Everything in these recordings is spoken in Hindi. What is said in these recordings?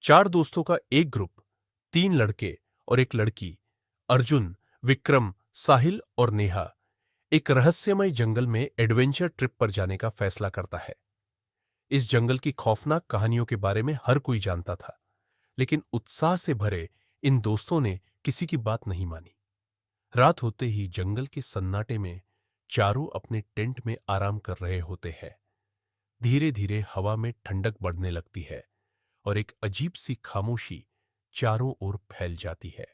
चार दोस्तों का एक ग्रुप, तीन लड़के और एक लड़की, अर्जुन, विक्रम, साहिल और नेहा एक रहस्यमय जंगल में एडवेंचर ट्रिप पर जाने का फैसला करता है। इस जंगल की खौफनाक कहानियों के बारे में हर कोई जानता था, लेकिन उत्साह से भरे इन दोस्तों ने किसी की बात नहीं मानी। रात होते ही जंगल के सन्नाटे में चारों अपने टेंट में आराम कर रहे होते हैं। धीरे धीरे हवा में ठंडक बढ़ने लगती है और एक अजीब सी खामोशी चारों ओर फैल जाती है।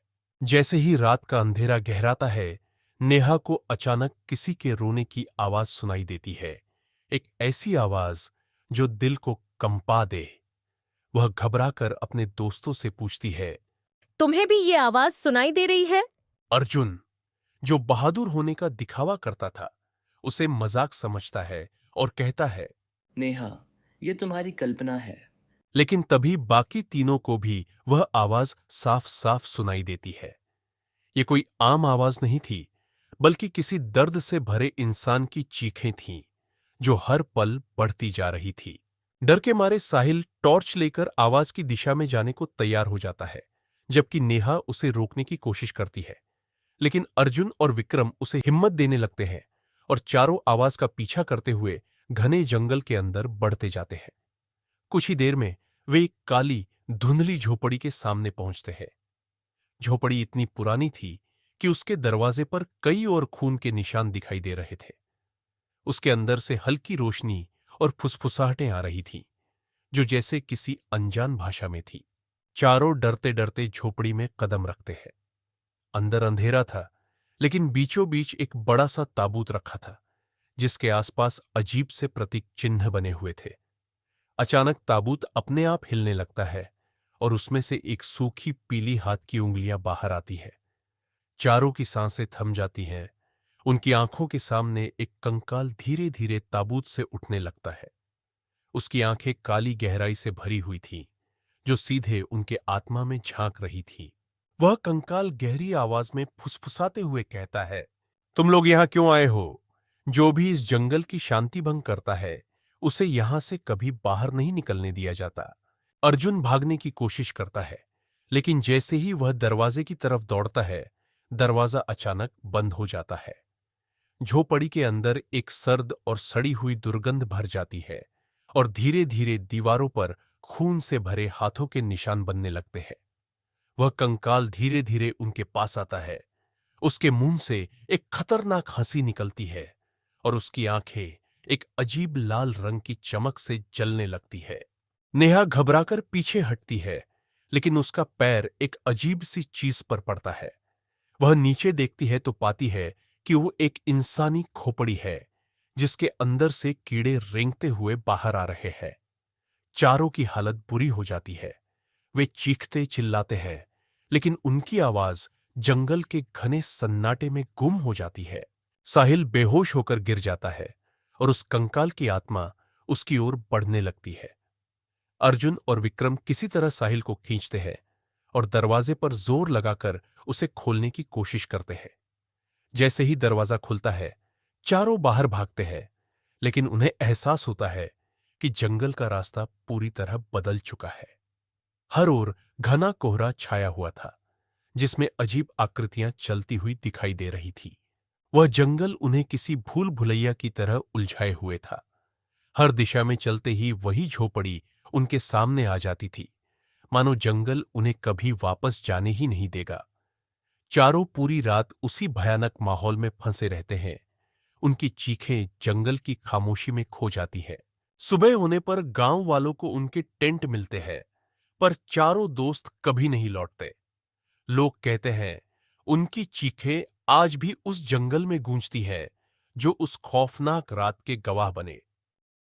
जैसे ही रात का अंधेरा गहराता है, नेहा को अचानक किसी के रोने की आवाज सुनाई देती है। एक ऐसी आवाज जो दिल को कंपा दे। वह घबराकर अपने दोस्तों से पूछती है। तुम्हें भी ये आवाज सुनाई दे रही है? अर्जुन, जो बहादुर होने का दिखावा करता था, उसे मजाक समझता है और कहता है। नेहा, ये तुम्हारी कल्पना है। लेकिन तभी बाकी तीनों को भी वह आवाज साफ साफ सुनाई देती है। ये कोई आम आवाज नहीं थी, बल्कि किसी दर्द से भरे इंसान की चीखें थीं, जो हर पल बढ़ती जा रही थी। डर के मारे साहिल टॉर्च लेकर आवाज की दिशा में जाने को तैयार हो जाता है, जबकि नेहा उसे रोकने की कोशिश करती है। लेकिन अर्जुन और विक्रम उसे हिम्मत देने लगते हैं और चारों आवाज का पीछा करते हुए घने जंगल के अंदर बढ़ते जाते हैं। कुछ ही देर में वे एक काली, धुंधली झोपड़ी के सामने पहुंचते हैं। झोपड़ी इतनी पुरानी थी कि उसके दरवाजे पर कई और खून के निशान दिखाई दे रहे थे। उसके अंदर से हल्की रोशनी और फुसफुसाहटें आ रही थीं, जो जैसे किसी अनजान भाषा में थी। चारों डरते डरते झोपड़ी में कदम रखते हैं। अंदर अंधेरा था, लेकिन बीचों बीच एक बड़ा सा ताबूत रखा था, जिसके आसपास अजीब से प्रतीक चिन्ह बने हुए थे। अचानक ताबूत अपने आप हिलने लगता है और उसमें से एक सूखी पीली हाथ की उंगलियां बाहर आती है। चारों की सांसें थम जाती हैं। उनकी आंखों के सामने एक कंकाल धीरे धीरे ताबूत से उठने लगता है। उसकी आंखें काली गहराई से भरी हुई थीं, जो सीधे उनके आत्मा में झांक रही थी। वह कंकाल गहरी आवाज में फुसफुसाते हुए कहता है, तुम लोग यहां क्यों आए हो? जो भी इस जंगल की शांति भंग करता है, उसे यहां से कभी बाहर नहीं निकलने दिया जाता। अर्जुन भागने की कोशिश करता है, लेकिन जैसे ही वह दरवाजे की तरफ दौड़ता है, दरवाजा अचानक बंद हो जाता है। झोपड़ी के अंदर एक सर्द और सड़ी हुई दुर्गंध भर जाती है और धीरे धीरे दीवारों पर खून से भरे हाथों के निशान बनने लगते हैं। वह कंकाल धीरे धीरे उनके पास आता है। उसके मुंह से एक खतरनाक हंसी निकलती है और उसकी आंखें एक अजीब लाल रंग की चमक से जलने लगती है। नेहा घबराकर पीछे हटती है, लेकिन उसका पैर एक अजीब सी चीज पर पड़ता है। वह नीचे देखती है तो पाती है कि वो एक इंसानी खोपड़ी है, जिसके अंदर से कीड़े रेंगते हुए बाहर आ रहे हैं। चारों की हालत बुरी हो जाती है। वे चीखते चिल्लाते हैं, लेकिन उनकी आवाज जंगल के घने सन्नाटे में गुम हो जाती है। साहिल बेहोश होकर गिर जाता है और उस कंकाल की आत्मा उसकी ओर बढ़ने लगती है। अर्जुन और विक्रम किसी तरह साहिल को खींचते हैं और दरवाजे पर जोर लगाकर उसे खोलने की कोशिश करते हैं। जैसे ही दरवाजा खुलता है, चारों बाहर भागते हैं, लेकिन उन्हें एहसास होता है कि जंगल का रास्ता पूरी तरह बदल चुका है। हर ओर घना कोहरा छाया हुआ था, जिसमें अजीब आकृतियां चलती हुई दिखाई दे रही थी। वह जंगल उन्हें किसी भूल भुलैया की तरह उलझाए हुए था। हर दिशा में चलते ही वही झोपड़ी उनके सामने आ जाती थी, मानो जंगल उन्हें कभी वापस जाने ही नहीं देगा। चारों पूरी रात उसी भयानक माहौल में फंसे रहते हैं। उनकी चीखें जंगल की खामोशी में खो जाती है। सुबह होने पर गांव वालों को उनके टेंट मिलते हैं, पर चारों दोस्त कभी नहीं लौटते। लोग कहते हैं, उनकी चीखें आज भी उस जंगल में गूंजती है, जो उस खौफनाक रात के गवाह बने।